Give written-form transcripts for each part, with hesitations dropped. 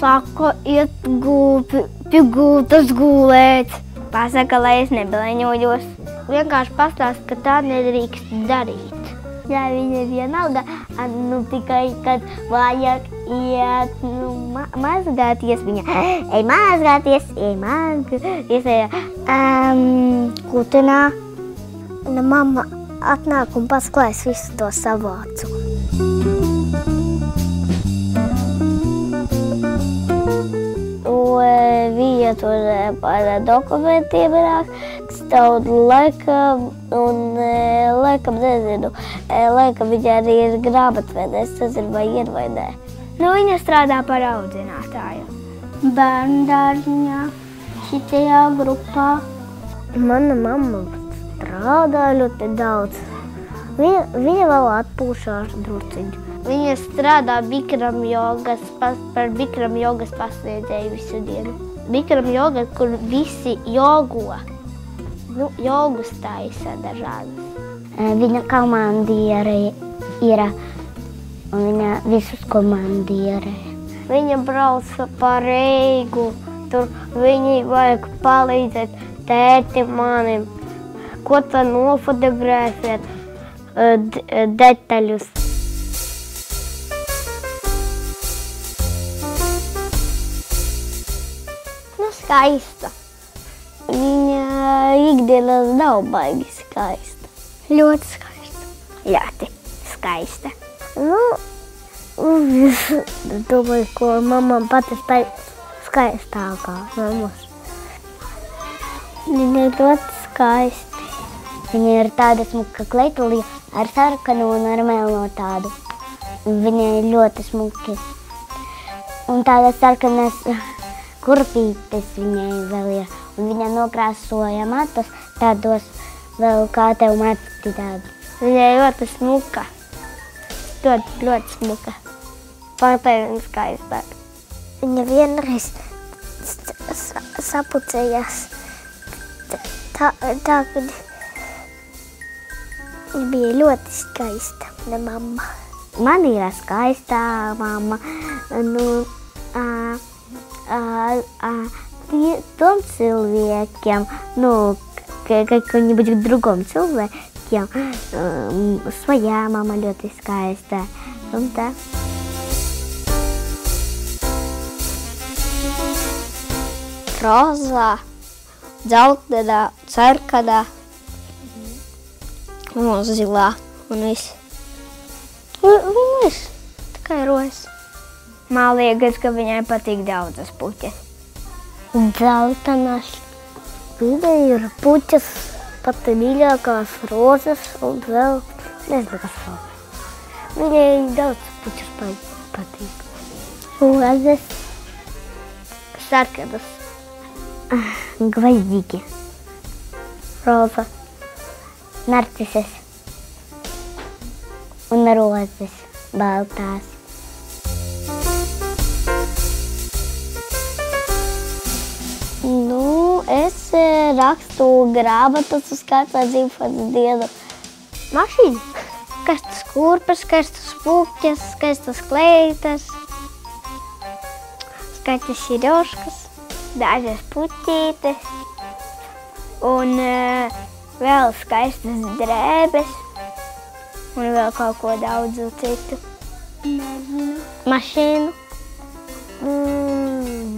saka, iet pie gultas gulēt. Pasaka, lai es nebleņojos. Vienkārši pastāst, ka tā nedrīkst darīt. Jā, viņa ir vienalga, tikai, kad vajag iet, mazgāties, viņa ej mazgāties, kutenā. Un mamma atnāk un pasklājas visu to savācu. Viņa tur par dokumentiem raksta un laikam nezinu, laikam viņa arī ir grāmatvedē, es nezinu, vai ir vai nē. Viņa strādā par audzinātāju. Bērnu dārziņā, šitajā grupā. Mana mamma strādā ļoti daudz. Viņa vēl atpūšās drusciņu. Viņa strādā Bikram jogas, par Bikram jogas pasniedzēju visu dienu. Bikram joga, kur visi jogo. Jogus taisa dažādas. Viņa komandiere ir, un viņa visus komandierē. Viņa brauc pa Reigu, tur viņai vajag palīdzēt tēti manim. Ko tā nofotografēt, detaļus. Skaista. Viņa ikdienas nav baigi skaista. Ļoti skaista. Ļoti skaista. Domāju, ko mamma pati skaistākā no mums. Viņa ir ļoti skaisti. Viņa ir tāda smuka kleitulī ar sarkanu un ar melno tādu. Viņa ir ļoti smuki. Un tādas sarkanas kurpītes viņai vēl ir, un viņa nokrāsoja matus tādos vēl kā tev mati tādi. Viņai ļoti smuka, ļoti smuka. Pārpēr un skaistāk. Viņa vienreiz sapucējās tā, kad viņa bija ļoti skaista, ne mamma. Man ir skaistā mamma, тем человеком, какой-нибудь другом человеком, своя мама ļoti skaista. Un tā. Rozā, dzeltenā, sarkanā, un zilā, un viss. Viss, tikai rozas. Man liekas, ka viņai patīk daudzas puķes. Dzeltenas. Viņai ir puķes, pat mīļākās rozas un vēl nezinu, kas vēl. Viņai daudz puķes patīk. Rozas. Sarkanas. Gvazdики. Roza. Narcises. Un rozes baltās. Es rakstu grāmatas uz katrā dzimšanas dienu. Mašīna. Skaistas kurpes, skaistas puķes, skaistas kleitas, skaistas širioškas, dažas puķītes un vēl skaistas drēbes un vēl kaut ko daudzu citu. Mašīnu.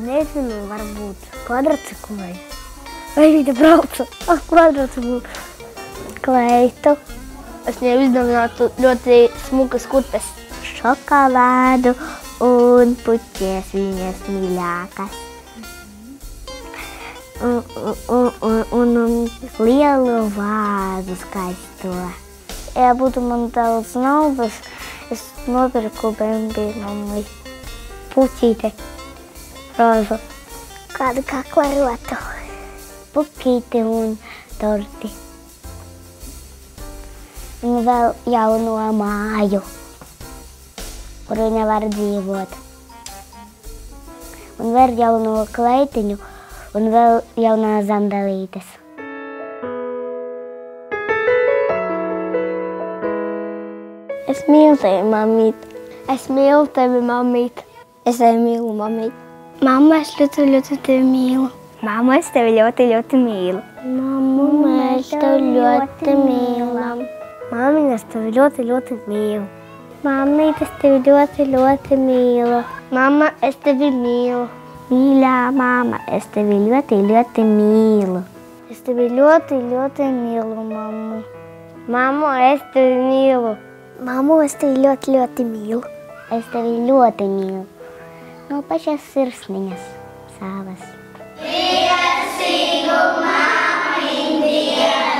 Nezinu, varbūt kvadrociklu vai viņa brauca ar kvadrociklu. Kleitu. Es viņai uzdāvinātu ļoti smukas kurpes. Šokolādu un puķes viņas mīļākas. Un lielu vāzu skaisto. Ja būtu man daudz naudas, es nopirku bērnu mammai puķīti. Rozu. Kādu kaklarotu. Pukīti un torti. Un vēl jauno māju, kur viņa var dzīvot. Un vēl jauno kleitiņu un vēl jaunās zandelītes. Es mīlu tevi, mamīt. Es mīlu tevi, mamīt. Es tevi mīlu, mamīt. Mamma, es ļoti, ļoti tevi mīlu. Mamma, es tevi ļoti, ļoti mīlu. Mamma, mēs tevi ļoti mīlam. Māmiņa, es tevi ļoti, ļoti mīlu. Mammīt, es tevi ļoti, ļoti mīlu. Mamma, es tevi mīlu. Mīļā mamma, es tevi ļoti, ļoti mīlu. Es tevi ļoti, ļoti mīlu, mammu. Mammu, es tevi mīlu. Mammu, es tevi ļoti, ļoti mīlu. Es tevi ļoti mīlu. No pašas sirsniņas savas. Mīlestīgu māmiņu Dievu!